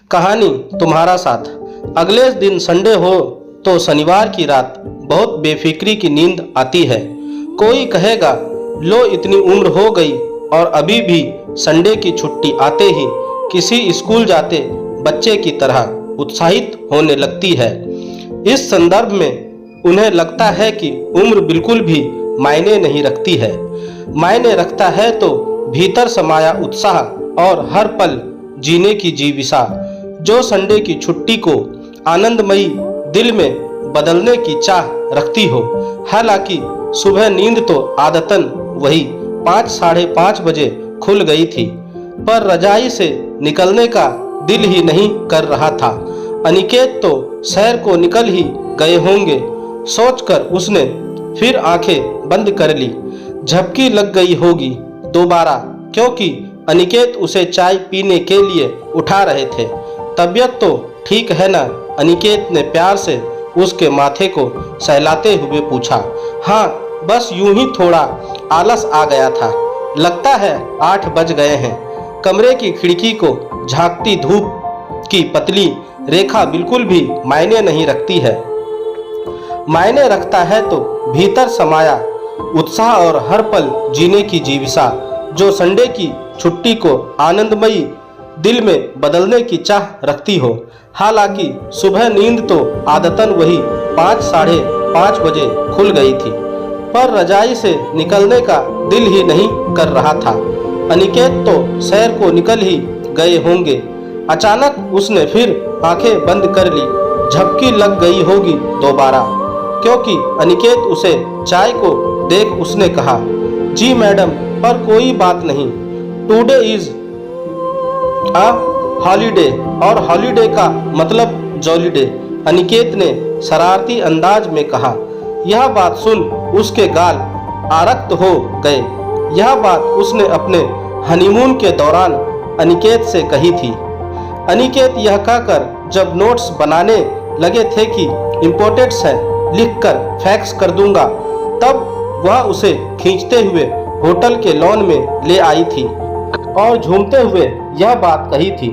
कहानी तुम्हारा साथ। अगले दिन संडे हो तो शनिवार की रात बहुत बेफिक्री की नींद आती है। कोई कहेगा लो इतनी उम्र हो गई और अभी भी संडे की छुट्टी आते ही किसी स्कूल जाते बच्चे की तरह उत्साहित होने लगती है। इस संदर्भ में उन्हें लगता है कि उम्र बिल्कुल भी मायने नहीं रखती है। मायने रखता है तो भीतर समाया उत्साह और हर पल जीने की जीविसा, जो संडे की छुट्टी को आनंदमयी दिल में बदलने की चाह रखती हो। हालांकि सुबह नींद तो आदतन वही 5 साढ़े 5 बजे खुल गई थी, पर रजाई से निकलने का दिल ही नहीं कर रहा था। अनिकेत तो शहर को निकल ही गए होंगे सोचकर उसने फिर आंखें बंद कर ली। झपकी लग गई होगी दोबारा, क्योंकि अनिकेत उसे चाय पीने के लिए उठा रहे थे। तबीयत तो ठीक है ना? अनिकेत ने प्यार से उसके माथे को सहलाते हुए पूछा। हाँ, बस यूं ही थोड़ा आलस आ गया था। लगता है 8 बज गए हैं। कमरे की खिड़की को झांकती धूप की पतली रेखा बिल्कुल भी मायने नहीं रखती है। मायने रखता है तो भीतर समाया उत्साह और हर पल जीने की जीविसा, जो संडे की छुट्टी को आनंदमयी दिल में बदलने की चाह रखती हो। हालांकि सुबह नींद तो आदतन वही 5 साढ़े 5 बजे खुल गई थी, पर रजाई से निकलने का दिल ही नहीं कर रहा था। अनिकेत तो शहर को निकल ही गए होंगे। अचानक उसने फिर आंखें बंद कर ली। झपकी लग गई होगी दोबारा, क्योंकि अनिकेत उसे चाय को देख उसने कहा, जी मैडम, पर कोई बात नहीं। टुडे इज अ हॉलीडे, और हॉलीडे का मतलब जॉलीडे, अनिकेत ने शरारती अंदाज में कहा। यह बात सुन उसके गाल आरक्त हो गए। यह बात उसने अपने हनीमून के दौरान अनिकेत से कही थी। अनिकेत यह कहकर जब नोट्स बनाने लगे थे कि इम्पोर्टेंट्स है, लिखकर फैक्स कर दूंगा, तब वह उसे खींचते हुए होटल के लॉन में ले आई थी और झूमते हुए यह बात कही थी,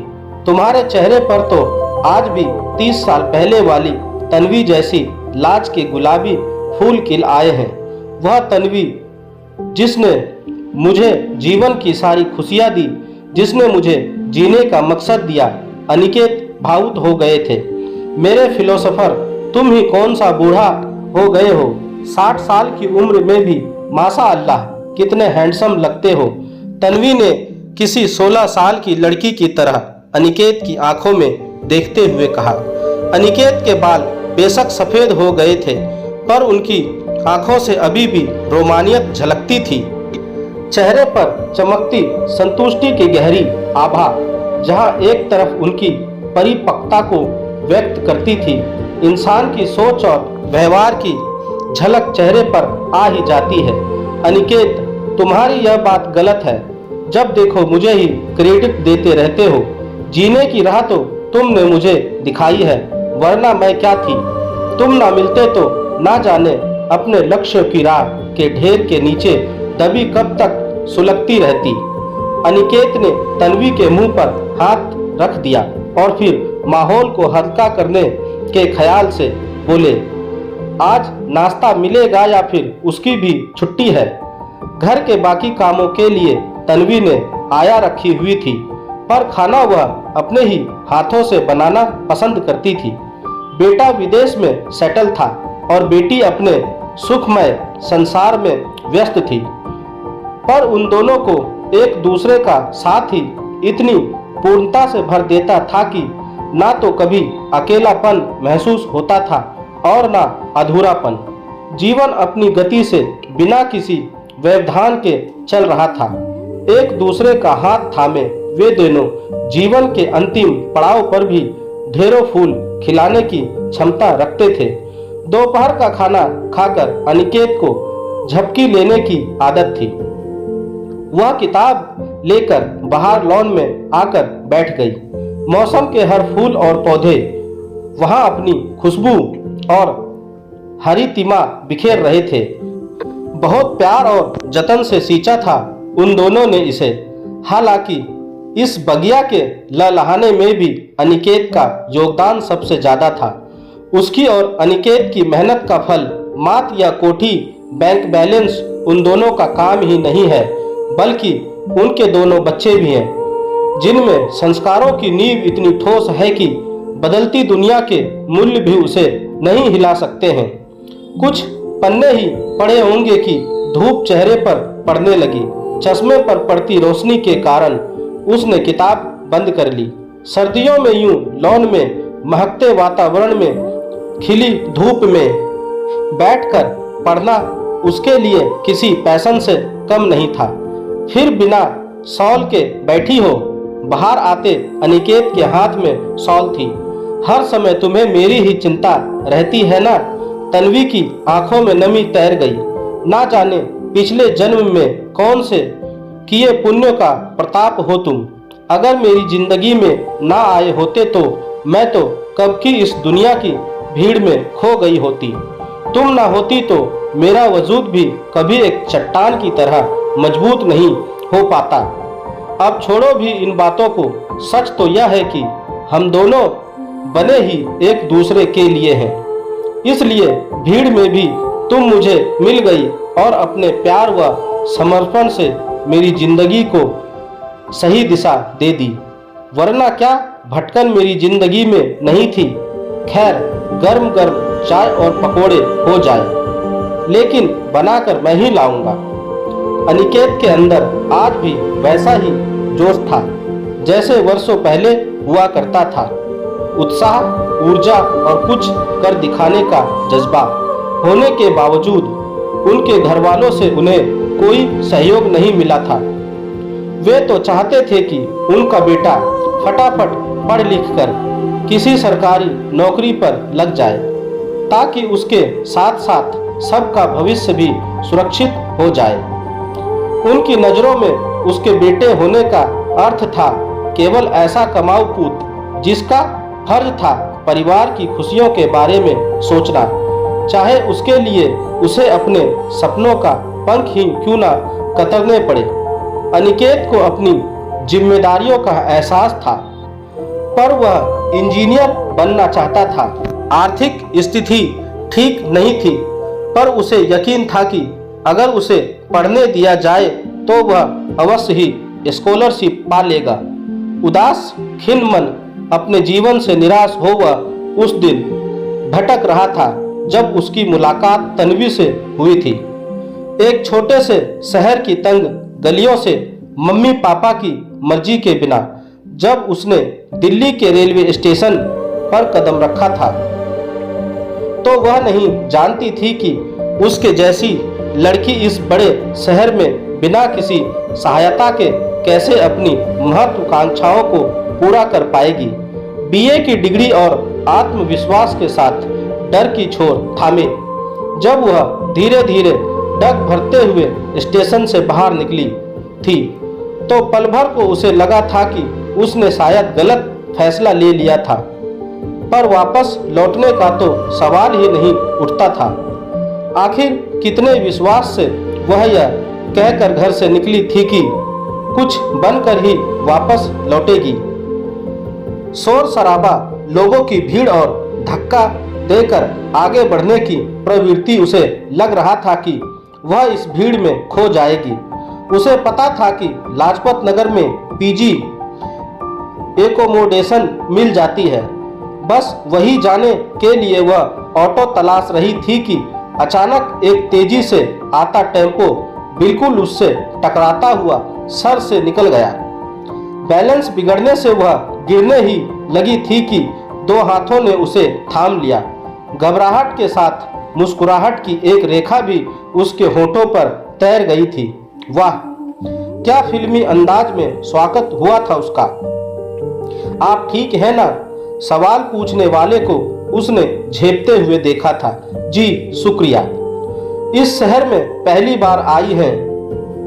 तुम्हारे चेहरे पर तो आज भी 30 साल पहले वाली तन्वी जैसी लाज के गुलाबी फूल खिल आए हैं। वह तन्वी जिसने मुझे जीवन की सारी खुशियां दी, जिसने मुझे जीने का मकसद दिया। अनिकेत भावुक हो गए थे। मेरे फिलोसोफर, तुम ही कौन सा बूढ़ा हो गए हो। 60 साल की उम्र में भी माशा अल्लाह कितने हैंडसम लगते हो। तन्वी ने किसी 16 साल की लड़की की तरह अनिकेत की आंखों में देखते हुए कहा। अनिकेत के बाल बेशक सफेद हो गए थे, पर उनकी आंखों से अभी भी रोमानियत झलकती थी। चेहरे पर चमकती संतुष्टि की गहरी आभा, जहां एक तरफ उनकी परिपक्वता को व्यक्त करती थी, इंसान की सोच और व्यवहार की झलक चेहरे पर आ ही जाती है। अनिकेत, तुम्हारी यह बात गलत है। जब देखो मुझे ही क्रेडिट देते रहते हो। जीने की राह तो तुमने मुझे दिखाई है, वरना मैं क्या थी। तुम ना मिलते तो ना जाने अपने लक्ष्य की राह के ढेर के नीचे दबी कब तक सुलगती रहती। अनिकेत ने तन्वी के मुंह पर हाथ रख दिया और फिर माहौल को हल्का करने के ख्याल से बोले, आज नाश्ता मिलेगा या फिर उसकी भी छुट्टी है। घर के बाकी कामों के लिए तन्वी ने आया रखी हुई थी, पर खाना वह अपने ही हाथों से बनाना पसंद करती थी। बेटा विदेश में सेटल था और बेटी अपने सुखमय संसार में व्यस्त थी, पर उन दोनों को एक दूसरे का साथ ही इतनी पूर्णता से भर देता था कि ना तो कभी अकेलापन महसूस होता था और ना अधूरापन। जीवन अपनी गति से बिना किसी व्यवधान के चल रहा था। एक दूसरे का हाथ थामे वे दोनों जीवन के अंतिम पड़ाव पर भी ढेरों फूल खिलाने की क्षमता रखते थे। दोपहर का खाना खाकर अनिकेत को झपकी लेने की आदत थी। वह किताब लेकर बाहर लॉन में आकर बैठ गई। मौसम के हर फूल और पौधे वहां अपनी खुशबू और हरी तिमा बिखेर रहे थे। बहुत प्यार और जतन से सींचा था उन दोनों ने इसे। हालांकि इस बगिया के लहलहाने में भी अनिकेत का योगदान सबसे ज्यादा था। उसकी और अनिकेत की मेहनत का फल मात या कोठी, बैंक बैलेंस उन दोनों का काम ही नहीं है, बल्कि उनके दोनों बच्चे भी हैं, जिनमें संस्कारों की नींव इतनी ठोस है कि बदलती दुनिया के मूल्य भी उसे नहीं हिला सकते हैं। कुछ पन्ने ही पड़े होंगे कि धूप चेहरे पर पड़ने लगी। चश्मे पर पड़ती रोशनी के कारण उसने किताब बंद कर ली। सर्दियों में यूं लॉन में महकते वातावरण में खिली धूप में बैठकर पढ़ना उसके लिए किसी पैशन से कम नहीं था। फिर बिना शॉल के बैठी हो। बाहर आते अनिकेत के हाथ में शॉल थी। हर समय तुम्हें मेरी ही चिंता रहती है ना? तन्वी की आंखों में नमी तैर गई। ना जाने पिछले जन्म में कौन से किए पुण्यों का प्रताप हो तुम। अगर मेरी जिंदगी में ना आए होते तो मैं तो कब की इस दुनिया की भीड़ में खो गई होती। तुम ना होती तो मेरा वजूद भी कभी एक चट्टान की तरह मजबूत नहीं हो पाता। अब छोड़ो भी इन बातों को। सच तो यह है कि हम दोनों बने ही एक दूसरे के लिए हैं। इसलिए भीड़ में भी तुम मुझे मिल गई और अपने प्यार व समर्पण से मेरी जिंदगी को सही दिशा दे दी। वरना क्या भटकन मेरी जिंदगी में नहीं थी। खैर, गर्म गर्म चाय और पकोड़े हो जाए, लेकिन बनाकर मैं ही लाऊंगा। अनिकेत के अंदर आज भी वैसा ही जोश था जैसे वर्षों पहले हुआ करता था। उत्साह, ऊर्जा और कुछ कर दिखाने का जज्बा होने के बावजूद उनके घर वालों से उन्हें कोई सहयोग नहीं मिला था। वे तो चाहते थे कि उनका बेटा फटाफट पढ़ लिख कर किसी सरकारी नौकरी पर लग जाए, ताकि उसके साथ साथ सबका भविष्य भी सुरक्षित हो जाए। उनकी नज़रों में उसके बेटे होने का अर्थ था केवल ऐसा कमाऊ पूत जिसका फर्ज था परिवार की खुशियों के बारे में सोचना, चाहे उसके लिए उसे अपने सपनों का पंख ही क्यों ना कतरने पड़े। अनिकेत को अपनी जिम्मेदारियों का एहसास था, पर वह इंजीनियर बनना चाहता था। आर्थिक स्थिति ठीक नहीं थी, पर उसे यकीन था कि अगर उसे पढ़ने दिया जाए तो वह अवश्य ही स्कॉलरशिप पा लेगा। उदास खिन्न मन अपने जीवन से निराश हो वह उस दिन भटक रहा था जब उसकी मुलाकात तन्वी से हुई थी। एक छोटे से शहर की तंग गलियों से मम्मी पापा की मर्जी के बिना जब उसने दिल्ली के रेलवे स्टेशन पर कदम रखा था, तो वह नहीं जानती थी कि उसके जैसी लड़की इस बड़े शहर में बिना किसी सहायता के कैसे अपनी महत्वाकांक्षाओं को पूरा कर पाएगी। बीए की डिग्री और आत्मविश्वास के साथ डर की छोर थामे जब वह धीरे धीरे डग भरते हुए स्टेशन से बाहर निकली थी, तो पल भर को उसे लगा था कि उसने शायद गलत फैसला ले लिया था, पर वापस लौटने का तो सवाल ही नहीं उठता था। आखिर कितने विश्वास से वह यह कहकर घर से निकली थी कि कुछ बनकर ही वापस लौटेगी। शोर शराबा, लोगों की भीड़ और धक्का देकर आगे बढ़ने की प्रवृत्ति उसे लग रहा था कि वह इस भीड़ में खो जाएगी। उसे पता था कि लाजपत नगर में पीजी एकोमोडेशन मिल जाती है। बस वही जाने के लिए वह ऑटो तलाश रही थी कि अचानक एक तेजी से आता टेम्पो बिल्कुल उससे टकराता हुआ सर से निकल गया। बैलेंस बिगड़ने से वह गिरने ही लगी थी कि दो हाथों ने उसे थाम लिया। घबराहट के साथ मुस्कुराहट की एक रेखा भी उसके होठों पर तैर गई थी। वाह, क्या फिल्मी अंदाज में स्वागत हुआ था उसका। आप ठीक है ना? सवाल पूछने वाले को उसने झेपते हुए देखा था। जी शुक्रिया। इस शहर में पहली बार आई हैं।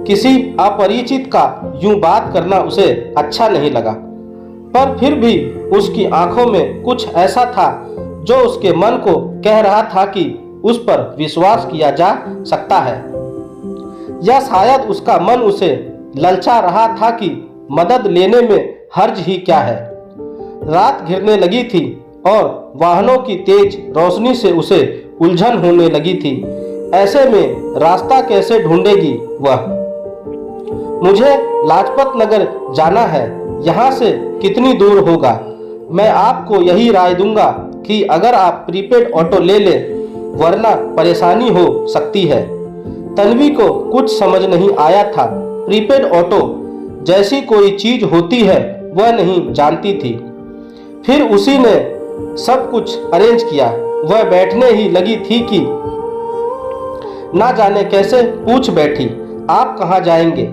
किसी अपरिचित का यूं बात करना उसे अच्छा नहीं लगा, पर फिर भी उसकी आंखों में कुछ ऐसा था जो उसके मन को कह रहा था कि उस पर विश्वास किया जा सकता है, या शायद उसका मन उसे ललचा रहा था कि मदद लेने में हर्ज ही क्या है। रात घिरने लगी थी और वाहनों की तेज रोशनी से उसे उलझन होने लगी थी। ऐसे में रास्ता कैसे ढूंढेगी वह। मुझे लाजपत नगर जाना है, यहाँ से कितनी दूर होगा। मैं आपको यही राय दूंगा कि अगर आप प्रीपेड ऑटो ले लें, वरना परेशानी हो सकती है। तन्वी को कुछ समझ नहीं आया था। प्रीपेड ऑटो जैसी कोई चीज होती है वह नहीं जानती थी। फिर उसी ने सब कुछ अरेंज किया। वह बैठने ही लगी थी कि ना जाने कैसे पूछ बैठी, आप कहाँ जाएंगे?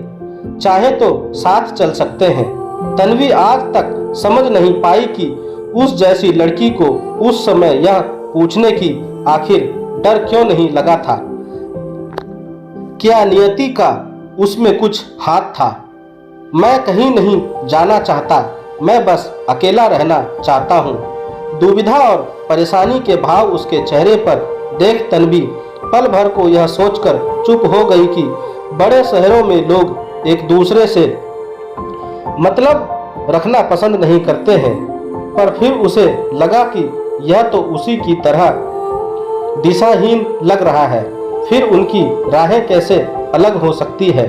चाहे तो साथ चल सकते हैं। तन्वी आज तक समझ नहीं पाई कि उस जैसी लड़की को उस समय यह पूछने की आखिर डर क्यों नहीं लगा था। क्या नियति का उसमें कुछ हाथ था? मैं कहीं नहीं जाना चाहता, मैं बस अकेला रहना चाहता हूँ। दुविधा और परेशानी के भाव उसके चेहरे पर देख तन्वी पल भर को यह सोचकर चुप हो गई कि बड़े शहरों में लोग एक दूसरे से मतलब रखना पसंद नहीं करते हैं। पर फिर उसे लगा कि यह तो उसी की तरह दिशाहीन लग रहा है। फिर उनकी राहें कैसे अलग हो सकती है।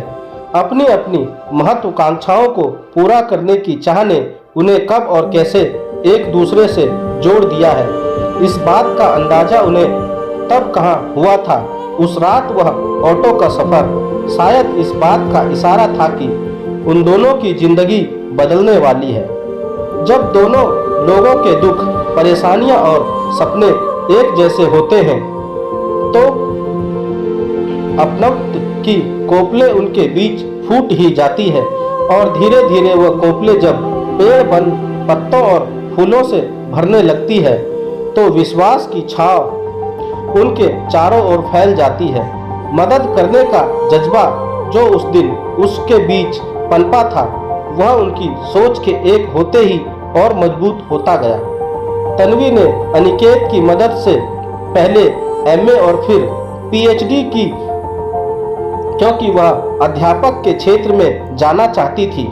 अपनी अपनी महत्वाकांक्षाओं को पूरा करने की चाह ने उन्हें कब और कैसे एक दूसरे से जोड़ दिया है, इस बात का अंदाजा उन्हें तब कहाँ हुआ था। उस रात वह ऑटो का सफर शायद इस बात का इशारा था कि उन दोनों की जिंदगी बदलने वाली है। जब दोनों लोगों के दुख, परेशानियां और सपने एक जैसे होते हैं तो अपनत्व की कोपले उनके बीच फूट ही जाती है और धीरे धीरे वह कोपले जब पेड़ बन पत्तों और फूलों से भरने लगती है तो विश्वास की छाव उनके चारों ओर फैल जाती है। मदद करने का जज्बा जो उस दिन उसके बीच पनपा था वह उनकी सोच के एक होते ही और मजबूत होता गया। तन्वी ने अनिकेत की मदद से पहले एमए और फिर पीएचडी की, क्योंकि वह अध्यापक के क्षेत्र में जाना चाहती थी।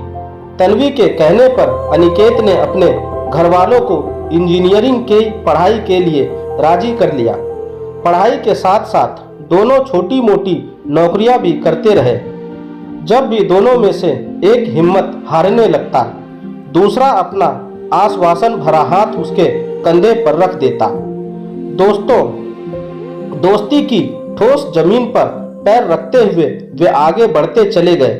तन्वी के कहने पर अनिकेत ने अपने घर वालों को इंजीनियरिंग की पढ़ाई के लिए राजी कर लिया। पढ़ाई के साथ साथ दोनों छोटी मोटी नौकरियां भी करते रहे। जब भी दोनों में से एक हिम्मत हारने लगता, दूसरा अपना आश्वासन भरा हाथ उसके कंधे पर रख देता। दोस्ती की ठोस जमीन पर पैर रखते हुए वे आगे बढ़ते चले गए।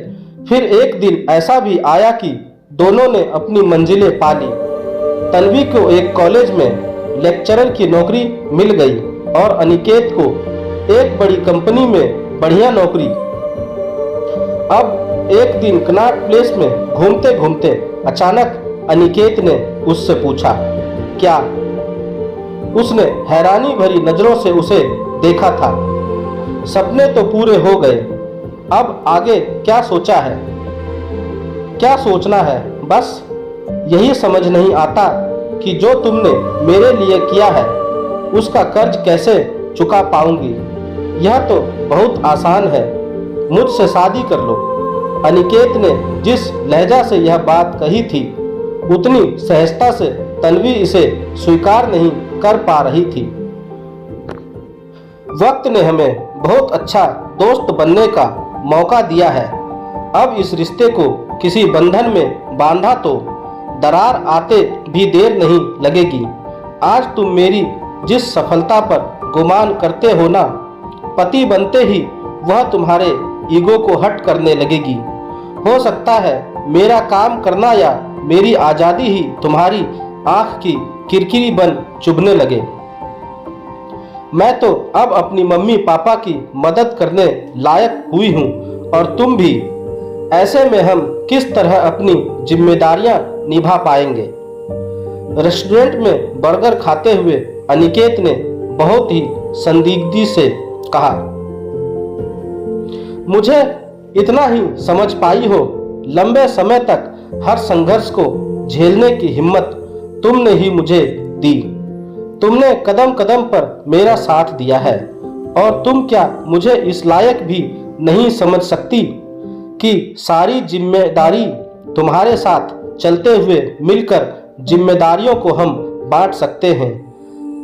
फिर एक दिन ऐसा भी आया कि दोनों ने अपनी मंजिलें पा ली। तन्वी को एक कॉलेज में लेक्चरर की नौकरी मिल गई और अनिकेत को एक बड़ी कंपनी में बढ़िया नौकरी। अब एक दिन कनॉट प्लेस में घूमते घूमते अचानक अनिकेत ने उससे पूछा, क्या? उसने हैरानी भरी नजरों से उसे देखा था। सपने तो पूरे हो गए, अब आगे क्या सोचा है? क्या सोचना है? बस यही समझ नहीं आता कि जो तुमने मेरे लिए किया है उसका कर्ज कैसे चुका पाऊंगी। यह तो बहुत आसान है, मुझसे शादी कर लो। अनिकेत ने जिस लहजा से यह बात कही थी उतनी सहजता से तन्वी इसे स्वीकार नहीं कर पा रही थी। वक्त ने हमें बहुत अच्छा दोस्त बनने का मौका दिया है। अब इस रिश्ते को किसी बंधन में बांधा तो दरार आते भी देर नहीं लगेगी। आज तुम मेरी जिस सफलता पर गुमान करते हो ना, पति बनते ही वह तुम्हारे ईगो को हट करने लगेगी। हो सकता है मेरा काम करना या मेरी आज़ादी ही तुम्हारी आंख की किरकिरी बन चुभने लगे। मैं तो अब अपनी मम्मी पापा की मदद करने लायक हुई हूँ और तुम भी। ऐसे में हम किस तरह अपनी जिम्मेदारियां निभा पाएंगे? रेस्टोरेंट में बर्गर खाते हुए अनिकेत ने बहुत ही संदिग्धि से कहा, मुझे इतना ही समझ पाई हो, लंबे समय तक हर संघर्ष को झेलने की हिम्मत तुमने ही मुझे दी। तुमने कदम कदम पर मेरा साथ दिया है और तुम क्या मुझे इस लायक भी नहीं समझ सकती कि सारी जिम्मेदारी तुम्हारे साथ चलते हुए मिलकर जिम्मेदारियों को हम बांट सकते हैं।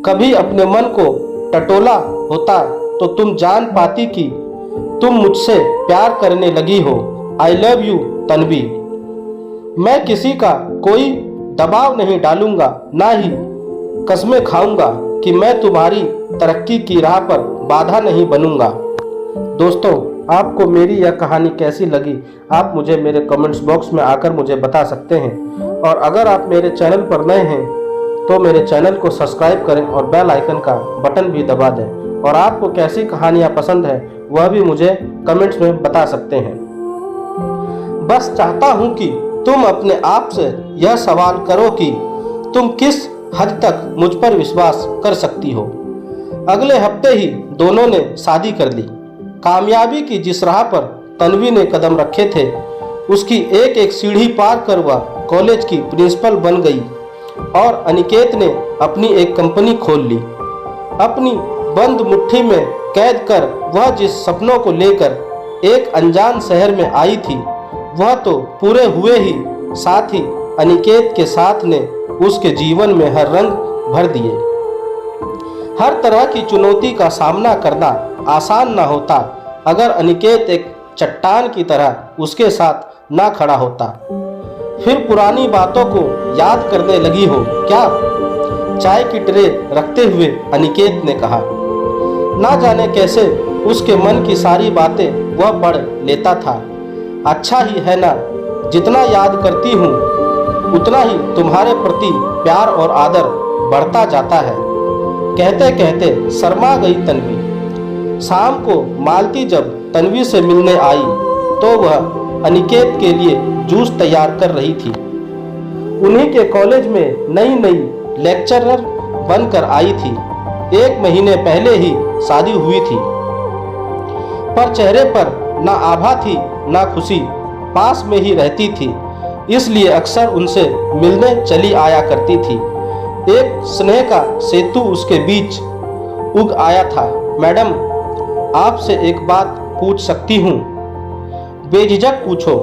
कभी अपने मन को टटोला होता तो तुम जान पाती कि तुम मुझसे प्यार करने लगी हो। I love you Tanvi. मैं किसी का कोई दबाव नहीं डालूंगा, ना ही कस्में खाऊंगा कि मैं तुम्हारी तरक्की की राह पर बाधा नहीं बनूंगा। दोस्तों, आपको मेरी यह कहानी कैसी लगी आप मुझे मेरे कमेंट्स बॉक्स में आकर मुझे बता सकते हैं। और अगर आप मेरे चैनल पर नए हैं तो मेरे चैनल को सब्सक्राइब करें और बेल आइकन का बटन भी दबा दें। और आपको कैसी कहानियाँ पसंद है वह भी मुझे कमेंट्स में बता सकते हैं। बस चाहता हूँ कि तुम अपने आप से यह सवाल करो कि तुम किस हद तक मुझ पर विश्वास कर सकती हो। अगले हफ्ते ही दोनों ने शादी कर ली। कामयाबी की जिस राह पर तन्वी ने कदम रखे थे उसकी एक एक सीढ़ी पार कर वह कॉलेज की प्रिंसिपल बन गई और अनिकेत ने अपनी एक कंपनी खोल ली। अपनी बंद मुट्ठी में कैद कर वह जिस सपनों को लेकर एक अनजान शहर में आई थी वह तो पूरे हुए ही, साथ ही अनिकेत के साथ ने उसके जीवन में हर रंग भर दिए। हर तरह की चुनौती का सामना करना आसान ना होता अगर अनिकेत एक चट्टान की तरह उसके साथ ना खड़ा होता। फिर पुरानी बातों को याद करने लगी हो क्या? चाय की ट्रे रखते हुए अनिकेत ने कहा। ना जाने कैसे उसके मन की सारी बातें वह पढ़ लेता था। अच्छा ही है ना, जितना याद करती हूँ उतना ही तुम्हारे प्रति प्यार और आदर बढ़ता जाता है। कहते कहते शर्मा गई तन्वी। शाम को मालती जब तन्वी से मिलने आई तो वह अनिकेत के लिए जूस तैयार कर रही थी। उन्हीं के कॉलेज में नई नई लेक्चरर बनकर आई थी। 1 महीने पहले ही शादी हुई थी, पर चेहरे पर ना आभा थी ना खुशी। पास में ही रहती थी इसलिए अक्सर उनसे मिलने चली आया करती थी। एक स्नेह का सेतु उसके बीच उग आया था। मैडम, आपसे एक बात पूछ सकती हूँ? बेझिझक पूछो।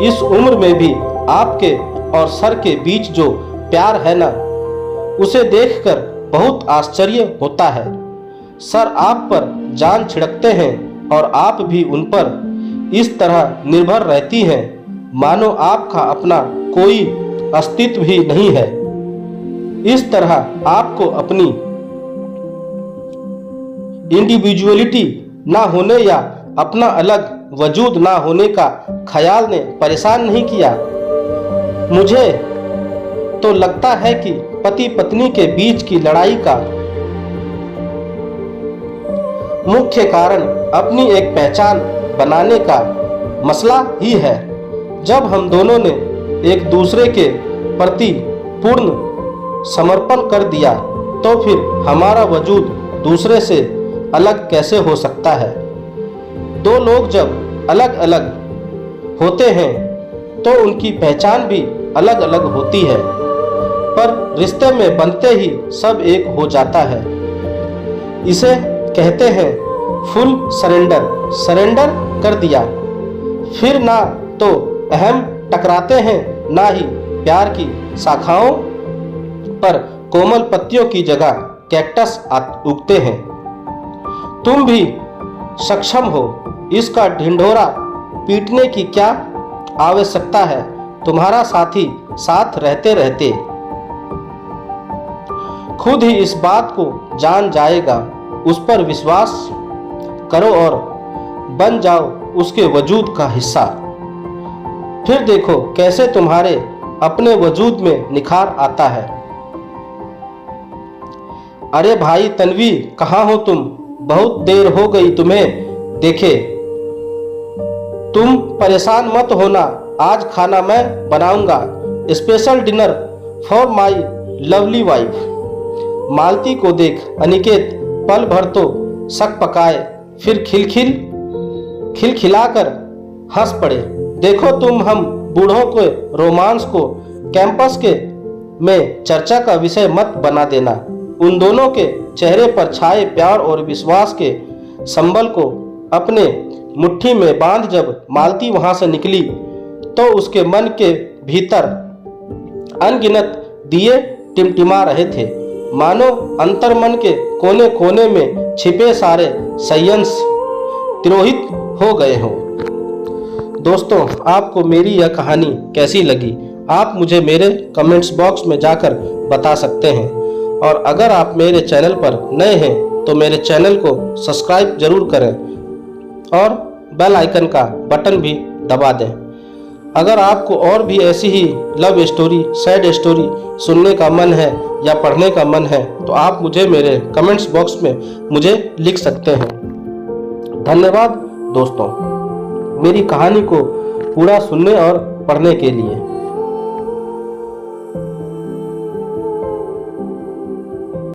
इस उम्र में भी आपके और सर के बीच जो प्यार है ना, उसे देखकर बहुत आश्चर्य होता है। सर आप पर जान छिड़कते हैं और आप भी उन पर इस तरह निर्भर रहती हैं मानो आपका अपना कोई अस्तित्व ही नहीं है। इस तरह आपको अपनी इंडिविजुअलिटी ना होने या अपना अलग वजूद ना होने का ख्याल ने परेशान नहीं किया? मुझे तो लगता है कि पति पत्नी के बीच की लड़ाई का मुख्य कारण अपनी एक पहचान बनाने का मसला ही है। जब हम दोनों ने एक दूसरे के प्रति पूर्ण समर्पण कर दिया तो फिर हमारा वजूद दूसरे से अलग कैसे हो सकता है? 2 लोग जब अलग अलग होते हैं तो उनकी पहचान भी अलग अलग होती है, पर रिश्ते में बनते ही सब एक हो जाता है। इसे कहते हैं फुल सरेंडर। सरेंडर कर दिया, फिर ना तो अहम टकराते हैं ना ही प्यार की शाखाओं पर कोमल पत्तियों की जगह कैक्टस उगते हैं। तुम भी सक्षम हो। इसका ढिंढोरा पीटने की क्या आवश्यकता है? तुम्हारा साथी साथ रहते रहते खुद ही इस बात को जान जाएगा। उस पर विश्वास करो और बन जाओ उसके वजूद का हिस्सा। फिर देखो कैसे तुम्हारे अपने वजूद में निखार आता है। अरे भाई तन्वी, कहाँ हो तुम? बहुत देर हो गई तुम्हें देखे। तुम परेशान मत होना, आज खाना मैं बनाऊंगा। Special dinner for my lovely wife. Malti को देख अनिकेत पल भर तो शक पकाए, फिर खिलखिलाकर हंस पड़े। देखो तुम, हम बूढ़ों के रोमांस को कैंपस के में चर्चा का विषय मत बना देना। उन दोनों के चेहरे पर छाए प्यार और विश्वास के संबल को अपने मुट्ठी में बांध जब मालती वहां से निकली तो उसके मन के भीतर अनगिनत दिए टिमटिमा रहे थे, मानो अंतर्मन के कोने कोने में छिपे सारे संयंत्र तिरोहित हो गए हों। दोस्तों, आपको मेरी यह कहानी कैसी लगी, आप मुझे मेरे कमेंट्स बॉक्स में जाकर बता सकते हैं। और अगर आप मेरे चैनल पर नए हैं तो मेरे चैनल को सब्सक्राइब जरूर करें और बेल आइकन का बटन भी दबा दें। अगर आपको और भी ऐसी ही लव स्टोरी, सैड स्टोरी सुनने का मन है या पढ़ने का मन है तो आप मुझे मेरे कमेंट्स बॉक्स में मुझे लिख सकते हैं। धन्यवाद दोस्तों, मेरी कहानी को पूरा सुनने और पढ़ने के लिए।